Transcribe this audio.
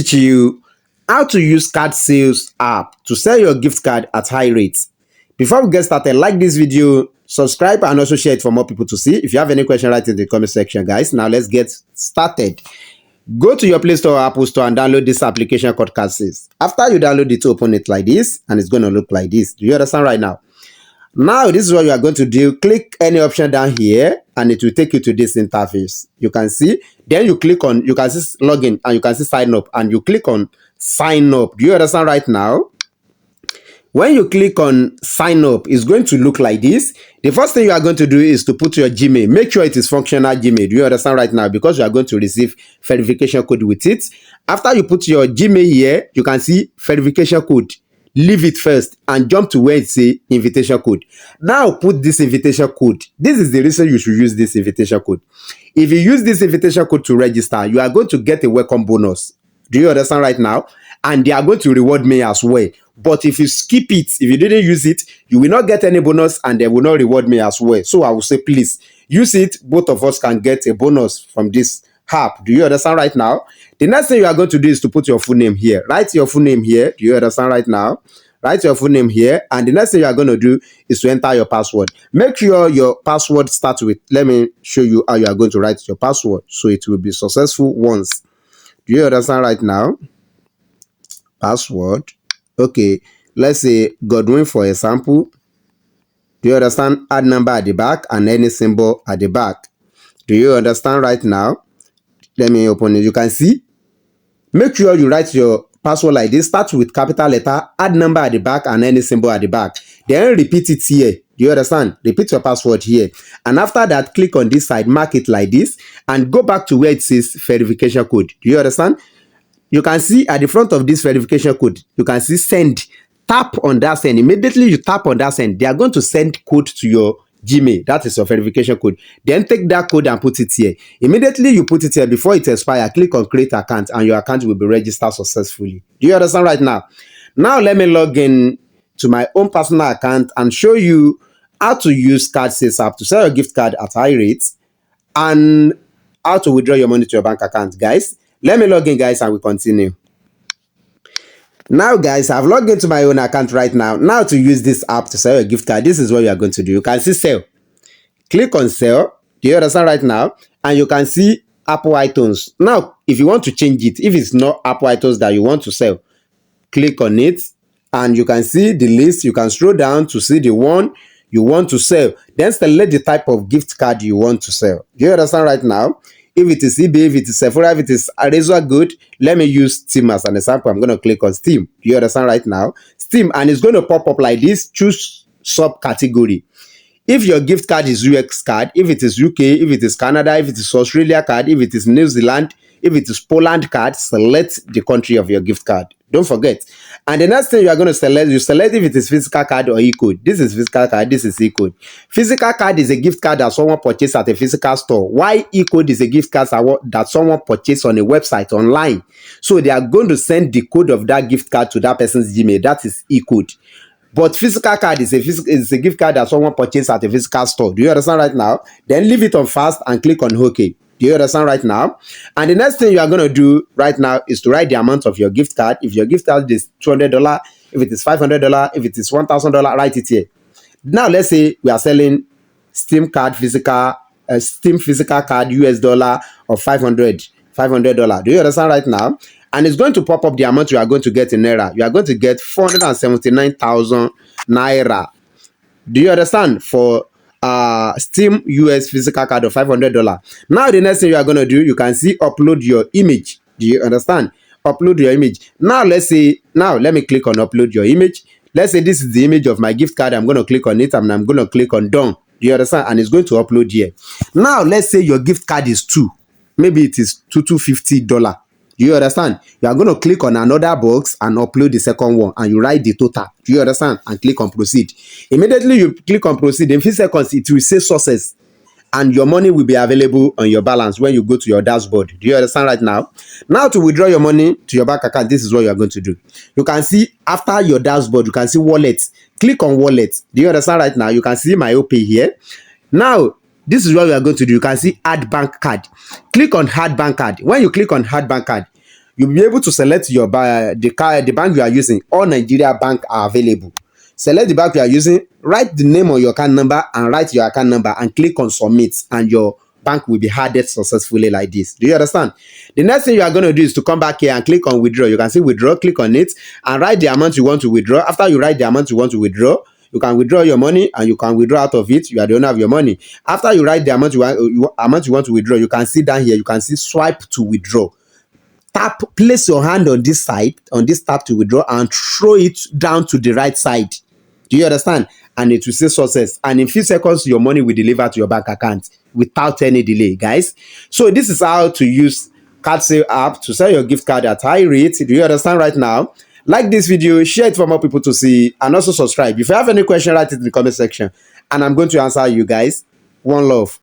Teach you how to use card sales app to sell your gift card at high rates. Before we get started, like this video, subscribe, and also share it for more people to see. If you have any question, write in the comment section, guys. Now let's get started. Go to your Play Store or Apple Store and download this application called cardsale. After you download it, open it like this, and it's going to look like this. Do you understand right now? Now, this is what you are going to do. Click any option down here, and it will take you to this interface. You can see. Then you click on, you can see login, and you can see sign up, and you click on sign up. Do you understand right now? When you click on sign up, it's going to look like this. The first thing you are going to do is to put your Gmail. Make sure it is functional Gmail. Do you understand right now? Because you are going to receive verification code with it. After you put your Gmail here, you can see verification code. Leave it first and jump to where it says invitation code. Now put this invitation code. This is the reason you should use this invitation code. If you use this invitation code to register, you are going to get a welcome bonus. Do you understand right now? And they are going to reward me as well. But if you skip it, if you didn't use it, you will not get any bonus and they will not reward me as well. So I will say, please use it. Both of us can get a bonus from this app. Do you understand right now? The next thing you are going to do is to put your full name here. Write your full name here. Do you understand right now? Write your full name here. And the next thing you are going to do is to enter your password. Make sure your password starts with, let me show you how you are going to write your password so it will be successful once. Do you understand right now? Password. Okay, let's say Godwin for example. Do you understand? Add number at the back and any symbol at the back. Do you understand right now? Let me open it. You can see. Make sure you write your password like this. Start with capital letter, add number at the back and any symbol at the back. Then repeat it here. Do you understand? Repeat your password here. And after that, click on this side, mark it like this, and go back to where it says verification code. Do you understand? You can see at the front of this verification code, you can see send. Tap on that send. Immediately you tap on that send, they are going to send code to your Gmail. That is your verification code. Then take that code and put it here. Immediately you put it here, before it expires, click on create account and your account will be registered successfully. Do you understand right now? Now let me log in to my own personal account and show you how to use cardsale app to sell your gift card at high rates and how to withdraw your money to your bank account, guys. Let me log in, guys, and we continue. Now, guys, I've logged into my own account right now. Now, to use this app to sell your gift card, this is what you are going to do. You can see sell. Click on sell. Do you understand right now? And you can see Apple iTunes. Now, if you want to change it, if it's not Apple iTunes that you want to sell, click on it. And you can see the list. You can scroll down to see the one you want to sell. Then select the type of gift card you want to sell. Do you understand right now? If it is eBay, if it is Sephora, if it is Razor Good, let me use Steam as an example. I'm going to click on Steam. Do you understand right now? Steam, and it's going to pop up like this. Choose subcategory. If your gift card is US card, if it is UK, if it is Canada, if it is Australia card, if it is New Zealand, if it is Poland card, select the country of your gift card. Don't forget. And the next thing you are going to select, you select if it is physical card or e-code. This is physical card, this is e-code. Physical card is a gift card that someone purchased at a physical store. Why e-code is a gift card that someone purchased on a website online. So they are going to send the code of that gift card to that person's Gmail. That is e-code. But physical card is a gift card that someone purchased at a physical store. Do you understand right now? Then leave it on fast and click on OK. Do you understand right now? And the next thing you are going to do right now is to write the amount of your gift card. If your gift card is $200, if it is $500, if it is $1,000, write it here. Now let's say we are selling Steam physical card US dollar of $500. Do you understand right now? And it's going to pop up the amount you are going to get in Naira. You are going to get 479,000 Naira. Do you understand? For Steam US physical card of $500. Now the next thing you are going to do, you can see upload your image. Do you understand? Upload your image. Now let me click on upload your image. Let's say this is the image of my gift card. I'm going to click on it and I'm going to click on done. Do you understand? And it's going to upload here. Now let's say your gift card is maybe it is $250. Do you understand? You are going to click on another box and upload the second one and you write the total. Do you understand? And click on proceed. Immediately you click on proceed, in a few seconds it will say success and your money will be available on your balance when you go to your dashboard. Do you understand right now? Now to withdraw your money to your bank account, this is what you are going to do. You can see after your dashboard, you can see wallet. Click on wallet. Do you understand right now? You can see my OP here. Now, this is what we are going to do. You can see add bank card. Click on add bank card. When you click on add bank card, you'll be able to select your the bank you are using. All Nigeria bank are available. Select the bank you are using, write the name of your account number and write your account number and click on submit, and your bank will be added successfully like this. Do you understand? The next thing you are going to do is to come back here and click on withdraw. You can see withdraw, click on it and write the amount you want to withdraw. After you write the amount you want to withdraw, you can withdraw your money and you can withdraw out of it. You are the owner of your money. After you write the amount you want to withdraw, you can see down here, you can see swipe to withdraw. Place your hand on this side, on this tab to withdraw, and throw it down to the right side. Do you understand? And it will say success. And in few seconds, your money will deliver to your bank account without any delay, guys. So this is how to use cardsale app to sell your gift card at high rate. Do you understand right now? Like this video, share it for more people to see, and also subscribe. If you have any question, write it in the comment section, and I'm going to answer you guys. One love.